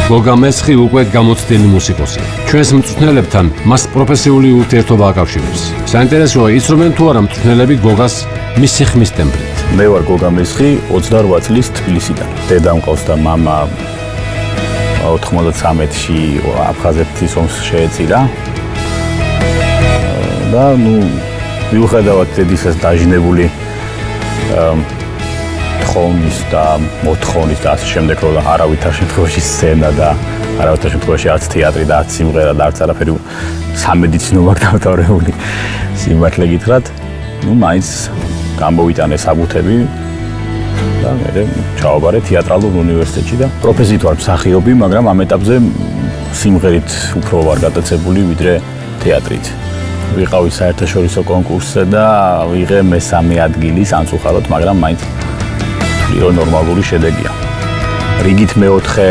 გოგა მესხი უკვე გამოცდილი მუსიკოსია. ჩვენს მწვრთნელებთან მას პროფესიული ურთიერთობა აკავშირებს. საინტერესოა ის რომ თუ არა მწვრთნელები გოგას მისი ხმის ტემბრით. მე ვარ გოგა მესხი 28 წლის თბილისიდან. დედა მყავს და მამა 93-ში აფხაზეთის ომს შეეწირა. და მიუხედავად დედისას დაჟინებული თხოვნის და მოთხოვნის და ასე შემდეგ, რომ არავითარ შემთხვევაში სცენა და არავითარ შემთხვევაში არც თეატრი და არც სიმღერა და არც არაფერი სამედიცინო მაგ დავთავრებული სიმართლე გითხრათ, მაინც გამოვიტანე საბუთები და მე ჩავაბარე თეატრალურ უნივერსიტეტში და პროფესიით ვარ მსახიობი, მაგრამ ამ ეტაპზე სიმღერით უფრო ვარ გატაცებული ვიდრე თეატრით. ვიყავი საერთაშორისო კონკურსზე და ვიღე მესამე ადგილი სამწუხაროდ, მაგრამ მაინც ვიღო ნორმალური შედეგია. რიგით მეოთხე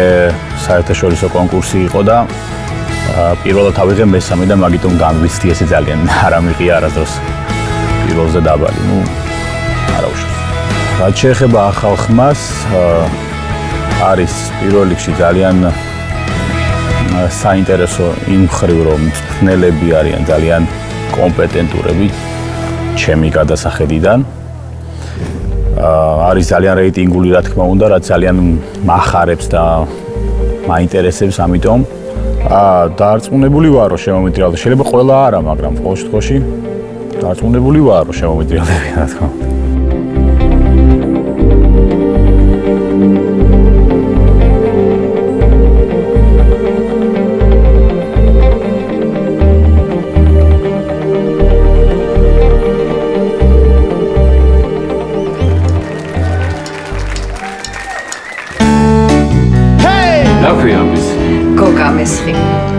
საერთაშორისო კონკურსი იყო და პირველად ავიღე მესამე და მაგიტომ განვიცდი ესე ძალიან არ ამიყია არასდროს პირველზე დაბალი. არა უშავს. რაც შეეხება ახალ ხმას, არის პირველ რიგში ძალიან საინტერესო იმ მხრივ, რომ მწვრთნელები არიან ძალიან კომპეტენტურები ჩემი გადასახედიდან. არის ძალიან რეიტინგული, რა თქმა უნდა, რაც ძალიან მახარებს და მაინტერესებს, ამიტომ დარწმუნებული ვარ, რომ შემომეტრიალდება. შეიძლება ყველა არა, მაგრამ ყოველ შემთხვევაში დარწმუნებული ვარ, რომ შემომეტრიალდება, რა თქმა უნდა.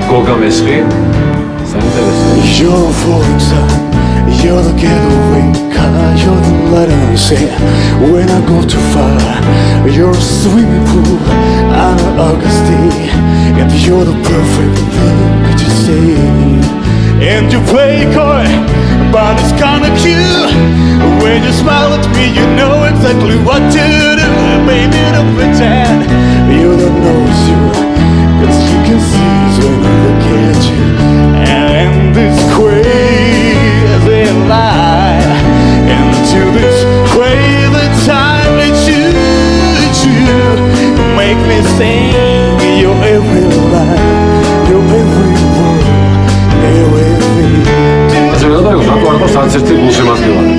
Goga Mesri, you're the water, you're the getaway car, you're the light on the sea. When I go too far, you're a swimming pool on an August day, and you're the perfect thing that you say. And you play coy, but it's kinda cute. When you smile at me, you know exactly what to do. Baby, don't pretend you don't know it's you, 'cause you can see it when I look at you. And this crazy life, into this crazy time that you make me sing your every line, your every word, everything. ასე რა დაიგო, რატო არ ყავს არც ერთი გულშემატკივარი?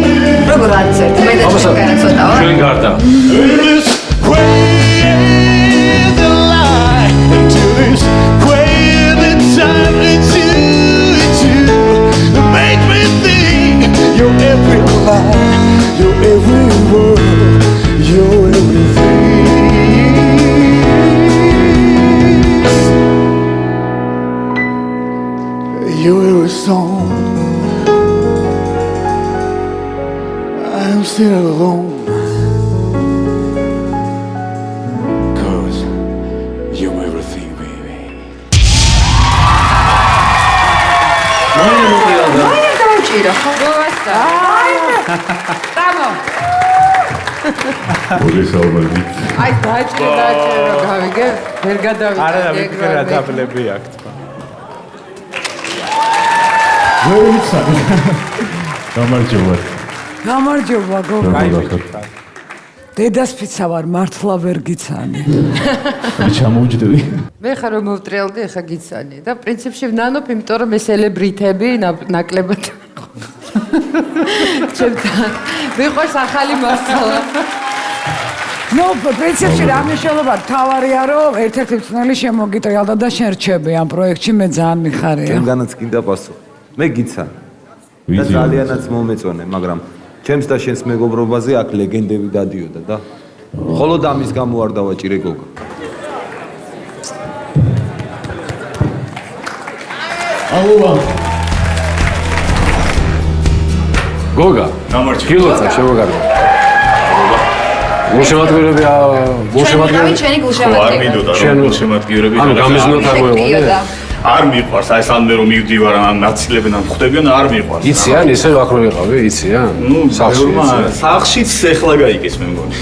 როგორ არც ერთი? მე და შეგარა ცოტა ვარ. ჩვენ გარდა. This crazy life, into this crazy time that you make me think your every line, your every word, your everything. Your every song. I'm still alone, 'cause you're everything, baby. Ჭირო ხო? გოვასწა. Bravo. მოგესალმებით. აი დაჭირო გავიგე, ვერ გადავიდე. არა, ვიფიქრე რა დაბლები აქვს თქვა. გამარჯობა. გამარჯობა გოგო. გამარჯობა. დედას ფიცა ვარ, მართლა ვერ გიცანი. ჩამოვჯდები. მე ხარ რომ მოვტრიალდი, ეხა გიცანი და პრინციპში ვნანობ, იმიტომ რომ ეს ელებრიტები ნაკლებად ჩემთან მიყვარს ახალი მასალა. ნუ პრინციპში რა მნიშვნელობა თავარია რომ ერთ-ერთი მწვრთნელი შემოგიტრიალდა და შენ რჩები ამ პროექტში, მე ძალიან მიხარია. ჩემგანაც კიდე პასუხი. მე გიცან. და ძალიანაც მომეწონე, მაგრამ ჩემს და შენს მეგობრობაზე აქ ლეგენდები დადიოდა და მხოლოდ ამის გამო არ დავაჭირე გოგო. ალოვა. გოგა, გილოცა შემოგარდა. გულშემატკივრები ჩვენი გულშემატკივრები. შენ გულშემატკივრები ანუ გამიზნოთ არ მოეღო. არ მიყვარს, აი სამდე რომ მივდივარ ან ნაცილებენ ან ხვდებიან, არ მიყვარს. იციან, ისე აქ რო ვიყავი, იციან? სახლშიც ეხლა გაიგეს მე მგონი.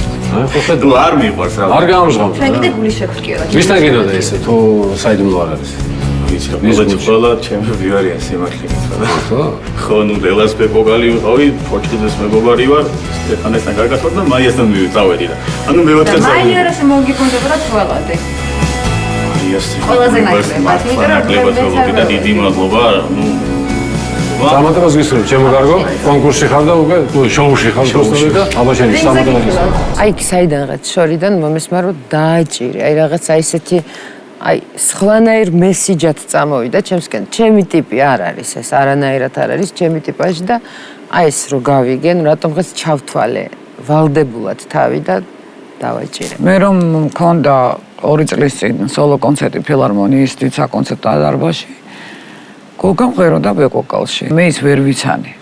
თუ არ მიყვარს რა. არ გამოსღავს. ჩვენ კიდე გული შეგვჭირდა. ვისთან გინდა ესე თუ საიდუმლო არ არის. ვიცი რა, ყველა ჩემი ვიარია სიმართლე გითხრა და. ხო, ნუ დელას მეგობარი ვიყავი, ფოჭკიძეს მეგობარი ვარ, სტეფანესთან კარგად ვარ და მაიასთან მივიწავედი და. ანუ მე ვარ წელს. მაიარას მოგიკონდებოდა თვალადე. ყველაზე ნაკლებად, ნაკლებად ვიყავი და დიდი მადლობა, ნუ სამადებას გისურვებ, ჩემო კარგო, კონკურსში ხარ და უკვე შოუში ხარ თორსა და აბაშენი სამადებას გისურვებ. აი საიდანღაც შორიდან მომესმა რომ დააჭირე, აი რაღაცა ისეთი აი სხვანაირ მესიჯად წამოვიდა ჩემსკენ. ჩემი ტიპი არ არის ეს, არანაირად არ არის ჩემი ტიპაჟი და აი ეს რო გავიგენ, რატომღაც ჩავთვალე ვალდებულად თავი და დავაჭირე. მე რომ მქონდა 2 წლის წინ სოლო კონცერტი ფილარმონიის დიდ საკონცერტო დარბაზში. გოგა მღეროდა ბეკოკალში. მე ის ვერ ვიცანი.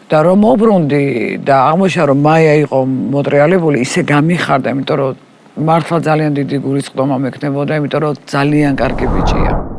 და რომ მოbrunდი და აღმოჩნდა რომ მაია იყო მოტრიალებული, ისე გამიხარდა, იმიტომ რომ მართლა ძალიან დიდი გულისწყდომა მექნებოდა, იმიტომ რომ ძალიან კარგი ბიჭია.